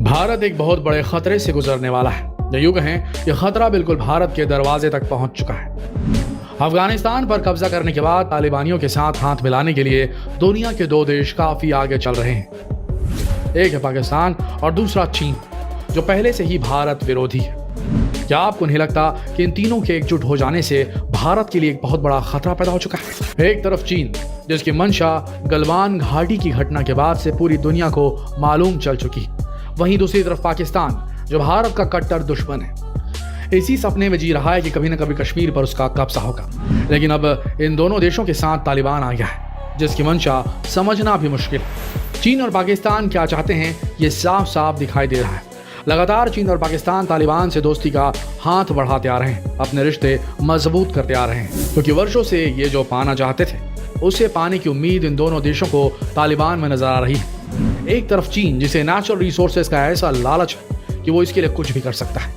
भारत एक बहुत बड़े खतरे से गुजरने वाला है। यूं कहें कि खतरा बिल्कुल भारत के दरवाजे तक पहुंच चुका है। अफगानिस्तान पर कब्जा करने के बाद तालिबानियों के साथ हाथ मिलाने के लिए दुनिया के दो देश काफी आगे चल रहे हैं। एक है पाकिस्तान और दूसरा चीन, जो पहले से ही भारत विरोधी है। क्या आपको नहीं लगता कि इन तीनों के एकजुट हो जाने से भारत के लिए एक बहुत बड़ा खतरा पैदा हो चुका है? एक तरफ चीन, जिसकी मंशा गलवान घाटी की घटना के बाद से पूरी दुनिया को मालूम चल चुकी, वहीं दूसरी तरफ पाकिस्तान, जो भारत का कट्टर दुश्मन है। इसी सपने में जी रहा है कि कभी न कभी कश्मीर पर उसका कब्जा होगा। लेकिन अब इन दोनों देशों के साथ तालिबान आ गया है, जिसकी मंशा समझना भी मुश्किल है। चीन और पाकिस्तान क्या चाहते हैं, ये साफ साफ दिखाई दे रहा है। लगातार चीन और पाकिस्तान तालिबान से दोस्ती का हाथ बढ़ाते आ रहे हैं, अपने रिश्ते मजबूत करते आ रहे हैं, क्योंकि वर्षों से ये जो पाना चाहते थे, उसे पाने की उम्मीद इन दोनों देशों को तालिबान में नजर आ रही है। एक तरफ चीन, जिसे नेचुरल रिसोर्सेज का ऐसा लालच है कि वो इसके लिए कुछ भी कर सकता है,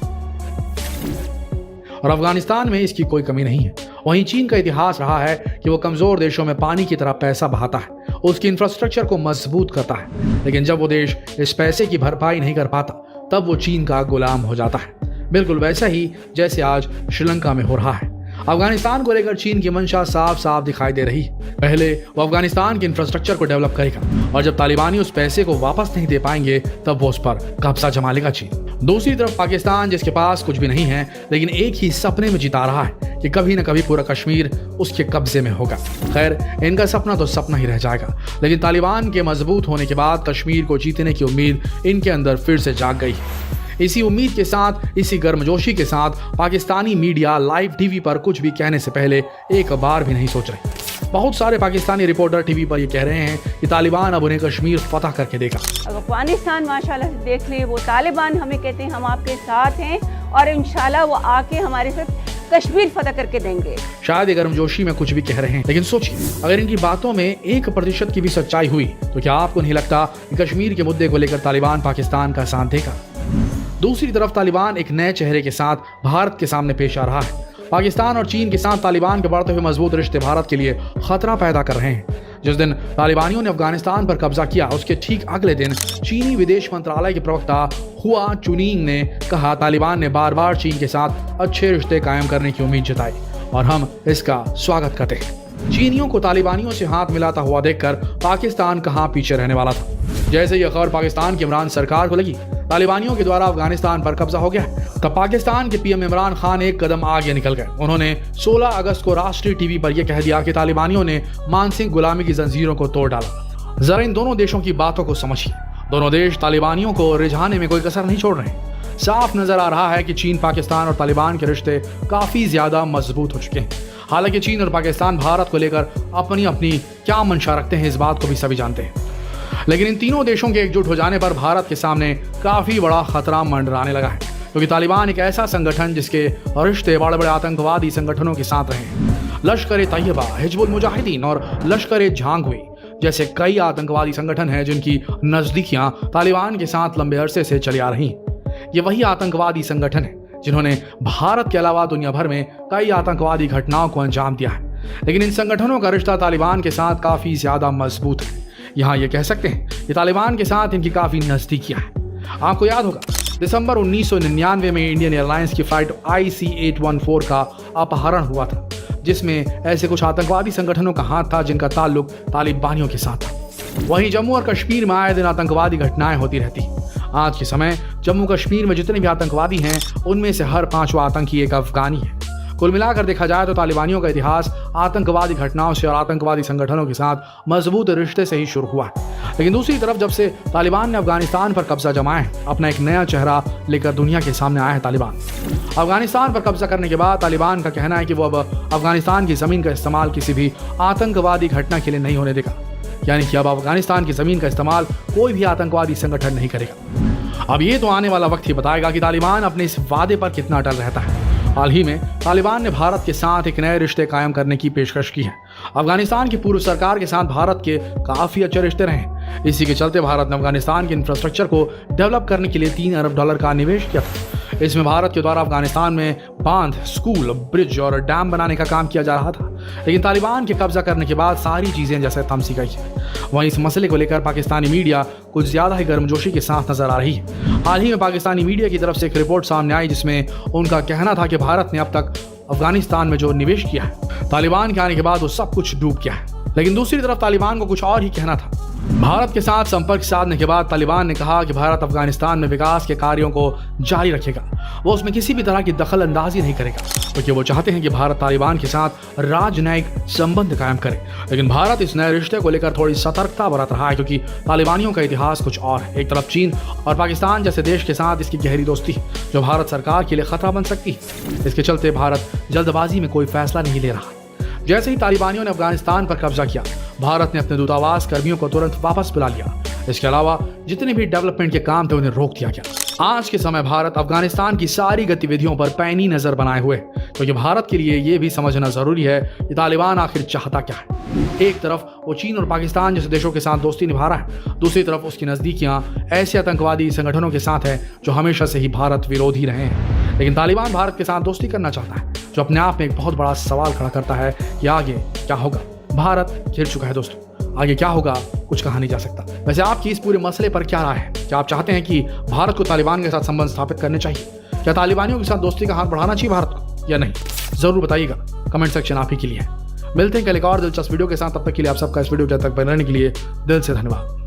और अफगानिस्तान में इसकी कोई कमी नहीं है। वहीं चीन का इतिहास रहा है कि वो कमजोर देशों में पानी की तरह पैसा बहाता है, उसकी इंफ्रास्ट्रक्चर को मजबूत करता है। लेकिन जब वो देश इस पैसे की भरपाई नहीं कर पाता, तब वो चीन का गुलाम हो जाता है। बिल्कुल वैसा ही जैसे आज श्रीलंका में हो रहा है। अफगानिस्तान को लेकर चीन की मंशा साफ साफ दिखाई दे रही है। पहले वो अफगानिस्तान के इंफ्रास्ट्रक्चर को डेवलप करेगा, और जब तालिबानी उस पैसे को वापस नहीं दे पाएंगे, तब वो उस पर कब्जा जमा लेगा चीन। दूसरी तरफ पाकिस्तान, जिसके पास कुछ भी नहीं है, लेकिन एक ही सपने में जिता रहा है कि कभी न कभी पूरा कश्मीर उसके कब्जे में होगा। खैर, इनका सपना तो सपना ही रह जाएगा, लेकिन तालिबान के मजबूत होने के बाद कश्मीर को जीतने की उम्मीद इनके अंदर फिर से जाग गई। इसी उम्मीद के साथ, इसी गर्मजोशी के साथ पाकिस्तानी मीडिया लाइव टीवी पर कुछ भी कहने से पहले एक बार भी नहीं सोच रहे। बहुत सारे पाकिस्तानी रिपोर्टर टीवी पर ये कह रहे हैं कि तालिबान अब उन्हें कश्मीर फतह करके देगा। अफगानिस्तान माशाल्लाह से देख ले, वो तालिबान हमें कहते हैं हम आपके साथ हैं, और इंशाल्लाह वो आके हमारे साथ कश्मीर फतह करके देंगे। शायद ये गर्मजोशी में कुछ भी कह रहे हैं, लेकिन सोचिए, अगर इनकी बातों में 1% की भी सच्चाई हुई, तो क्या आपको नहीं लगता कि कश्मीर के मुद्दे को लेकर तालिबान पाकिस्तान का साथ देगा? दूसरी तरफ तालिबान एक नए चेहरे के साथ भारत के सामने पेश आ रहा है। पाकिस्तान और चीन के साथ तालिबान के बढ़ते हुए मजबूत रिश्ते भारत के लिए खतरा पैदा कर रहे हैं। जिस दिन तालिबानियों ने अफगानिस्तान पर कब्जा किया, उसके ठीक अगले दिन चीनी विदेश मंत्रालय के प्रवक्ता हुआ चुनिंग ने कहा, तालिबान ने बार बार चीन के साथ अच्छे रिश्ते कायम करने की उम्मीद जताई और हम इसका स्वागत करते हैं। चीनियों को तालिबानियों से हाथ मिलाता हुआ देखकर पाकिस्तान कहां पीछे रहने वाला था। जैसे यह खबर पाकिस्तान की इमरान सरकार को लगी, तालिबानियों के द्वारा अफगानिस्तान पर कब्जा हो गया, तब पाकिस्तान के पीएम इमरान खान एक कदम आगे निकल गए। उन्होंने 16 अगस्त को राष्ट्रीय टीवी पर यह कह दिया कि तालिबानियों ने मानसिक गुलामी की जंजीरों को तोड़ डाला। जरा इन दोनों देशों की बातों को समझिए। दोनों देश तालिबानियों को रिझाने में कोई कसर नहीं छोड़ रहे हैं। साफ नजर आ रहा है कि चीन, पाकिस्तान और तालिबान के रिश्ते काफी ज्यादा मजबूत हो चुके हैं। हालांकि चीन और पाकिस्तान भारत को लेकर अपनी अपनी क्या मंशा रखते हैं, इस बात को भी सभी जानते हैं। लेकिन इन तीनों देशों के एकजुट हो जाने पर भारत के सामने काफी बड़ा खतरा मंडराने लगा है, क्योंकि तालिबान एक ऐसा संगठन जिसके रिश्ते बड़े बड़े आतंकवादी संगठनों के साथ रहे हैं। लश्कर-ए-तैयबा, हिजबुल मुजाहिदीन और लश्कर-ए-झांगवी जैसे कई आतंकवादी संगठन हैं जिनकी नजदीकियां तालिबान के साथ लंबे अरसे से चली आ रही हैं। ये वही आतंकवादी संगठन है जिन्होंने भारत के अलावा दुनिया भर में कई आतंकवादी घटनाओं को अंजाम दिया है। लेकिन इन संगठनों का रिश्ता तालिबान के साथ काफी ज्यादा मजबूत है। यहाँ ये कह सकते हैं कि तालिबान के साथ इनकी काफी नजदीकियां हैं। आपको याद होगा, दिसंबर 1999 में इंडियन एयरलाइंस की फ्लाइट IC-814 का अपहरण हुआ था, जिसमें ऐसे कुछ आतंकवादी संगठनों का हाथ था जिनका ताल्लुक तालिबानियों के साथ था। वहीं जम्मू और कश्मीर में आए दिन आतंकवादी घटनाएं होती रहती। आज के समय जम्मू कश्मीर में जितने भी आतंकवादी हैं, उनमें से हर 5वां आतंकी एक अफगानी है। कुल मिलाकर देखा जाए तो तालिबानियों का इतिहास आतंकवादी घटनाओं से और आतंकवादी संगठनों के साथ मजबूत रिश्ते से ही शुरू हुआ है। लेकिन दूसरी तरफ जब से तालिबान ने अफगानिस्तान पर कब्जा जमाया है, अपना एक नया चेहरा लेकर दुनिया के सामने आया है तालिबान। अफगानिस्तान पर कब्जा करने के बाद तालिबान का कहना है कि वो अब अफगानिस्तान की जमीन का इस्तेमाल किसी भी आतंकवादी घटना के लिए नहीं होने देगा, यानी कि अब अफगानिस्तान की जमीन का इस्तेमाल कोई भी आतंकवादी संगठन नहीं करेगा। अब ये तो आने वाला वक्त ही बताएगा कि तालिबान अपने इस वादे पर कितना अटल रहता है। हाल ही में तालिबान ने भारत के साथ एक नए रिश्ते कायम करने की पेशकश की है। अफगानिस्तान की पूर्व सरकार के साथ भारत के काफी अच्छे रिश्ते रहे, इसी के चलते भारत ने अफगानिस्तान के इंफ्रास्ट्रक्चर को डेवलप करने के लिए $3 अरब का निवेश किया था। इसमें भारत के द्वारा अफगानिस्तान में बांध, स्कूल, ब्रिज और डैम बनाने का काम किया जा रहा था, लेकिन तालिबान के कब्जा करने के बाद सारी चीजें जैसे थम सी गई है। वहीं इस मसले को लेकर पाकिस्तानी मीडिया कुछ ज्यादा ही गर्मजोशी के साथ नजर आ रही है। हाल ही में पाकिस्तानी मीडिया की तरफ से एक रिपोर्ट सामने आई जिसमें उनका कहना था कि भारत ने अब तक अफगानिस्तान में जो निवेश किया है, तालिबान के आने के बाद वो सब कुछ डूब गया है। लेकिन दूसरी तरफ तालिबान को कुछ और ही कहना था। भारत के साथ संपर्क साधने के बाद तालिबान ने कहा कि भारत अफगानिस्तान में विकास के कार्यों को जारी रखेगा, वो उसमें किसी भी तरह की दखल अंदाजी नहीं करेगा, क्योंकि वो चाहते हैं कि भारत तालिबान के साथ राजनयिक संबंध कायम करे। लेकिन भारत इस नए रिश्ते को लेकर थोड़ी सतर्कता बरत रहा है, क्योंकि तालिबानियों का इतिहास कुछ और है। एक तरफ चीन और पाकिस्तान जैसे देश के साथ इसकी गहरी दोस्ती है, जो भारत सरकार के लिए खतरा बन सकती है। इसके चलते भारत जल्दबाजी में कोई फैसला नहीं ले रहा। जैसे ही तालिबानियों ने अफगानिस्तान पर कब्जा किया, भारत ने अपने दूतावास कर्मियों को तुरंत वापस बुला लिया। इसके अलावा जितने भी डेवलपमेंट के काम थे उन्हें रोक दिया गया। आज के समय भारत अफगानिस्तान की सारी गतिविधियों पर पैनी नजर बनाए हुए, क्योंकि भारत के लिए यह भी समझना जरूरी है कि तालिबान आखिर चाहता क्या है। एक तरफ वो चीन और पाकिस्तान जैसे देशों के साथ दोस्ती निभा रहा है, दूसरी तरफ उसकी नजदीकियां ऐसे आतंकवादी संगठनों के साथ है जो हमेशा से ही भारत विरोधी रहे हैं। लेकिन तालिबान भारत के साथ दोस्ती करना चाहता है, जो अपने आप में एक बहुत बड़ा सवाल खड़ा करता है कि आगे क्या होगा। भारत खेल चुका है दोस्तों, आगे क्या होगा कुछ कहा नहीं जा सकता। वैसे आपकी इस पूरे मसले पर क्या राय है? क्या आप चाहते हैं कि भारत को तालिबान के साथ संबंध स्थापित करने चाहिए? क्या तालिबानियों के साथ दोस्ती का हाथ बढ़ाना चाहिए भारत को या नहीं? जरूर बताइएगा, कमेंट सेक्शन आप ही के लिए है। मिलते हैं कल एक और दिलचस्प वीडियो के साथ, तब तक के लिए आप सबका इस वीडियो तक बने रहने के लिए दिल से धन्यवाद।